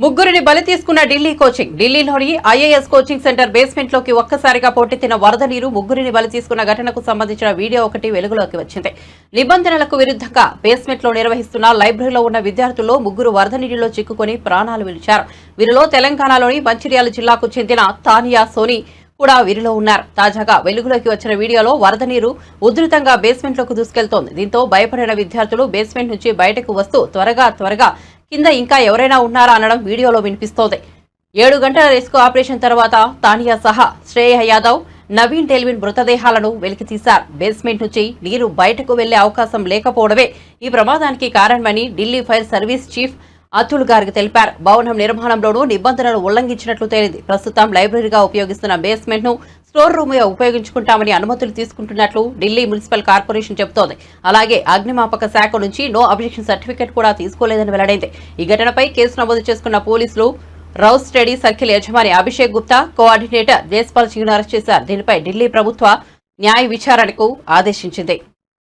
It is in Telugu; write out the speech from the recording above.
ముగ్గురిని బలి తీసుకున్న ఢిల్లీ కోచింగ్. ఢిల్లీలోని ఐఏఎస్ కోచింగ్ సెంటర్ బేస్మెంట్ లోకి ఒక్కసారిగా పోటెత్తిన వరద నీరు ముగ్గురిని బలి తీసుకున్న ఘటనకు సంబంధించిన వీడియో ఒకటి వెలుగులోకి వచ్చింది. నిబంధనలకు విరుద్ధంగా బేస్మెంట్ లో నిర్వహిస్తున్న లైబ్రరీలో ఉన్న విద్యార్థుల్లో ముగ్గురు వరద నీటిలో చిక్కుకుని ప్రాణాలు విడిచారు. వీరిలో తెలంగాణలోని మంచిర్యాల జిల్లాకు చెందిన తానియా సోని కూడా వీరిలో ఉన్నారు. తాజాగా వెలుగులోకి వచ్చిన వీడియోలో వరద నీరు ఉధృతంగా బేస్మెంట్ లోకి దూసుకెళ్తోంది. దీంతో భయపడిన విద్యార్థులు బేస్మెంట్ నుంచి బయటకు వస్తూ త్వరగా కింద ఇంకా ఎవరైనా ఉన్నారా అనడం వీడియోలో వినిపిస్తోంది. 7 గంటల రెస్క్యూ ఆపరేషన్ తర్వాత తానియా సహా శ్రేయ యాదవ్, నవీన్ టెల్విన్ మృతదేహాలను వెలికితీశారు. బేస్మెంట్ నుంచి నీరు బయటకు వెళ్లే అవకాశం లేకపోవడమే ఈ ప్రమాదానికి కారణమని Delhi fire service chief Atul Garg తెలిపారు. భవనం నిర్మాణంలోనూ నిబంధనలు ఉల్లంఘించినట్లు తేలింది. ప్రస్తుతం లైబ్రరీగా ఉపయోగిస్తున్న బేస్మెంట్ ను స్టోర్ రూమ్ గా ఉపయోగించుకుంటామని అనుమతులు తీసుకుంటున్నట్లు ఢిల్లీ మున్సిపల్ కార్పొరేషన్ చెబుతోంది. అలాగే అగ్నిమాపక శాఖ నుంచి నో అబ్జెక్షన్ సర్టిఫికెట్ కూడా తీసుకోలేదని వెల్లడైంది. ఈ ఘటనపై కేసు నమోదు చేసుకున్న పోలీసులు రౌస్ స్టడీ సర్కిల్ యజమాని అభిషేక్ గుప్తా, కోఆర్డినేటర్ జేస్పాల్ సింగ్ ను అరెస్ట్ చేశారు. దీనిపై ఢిల్లీ ప్రభుత్వ న్యాయ విచారణకు ఆదేశించింది.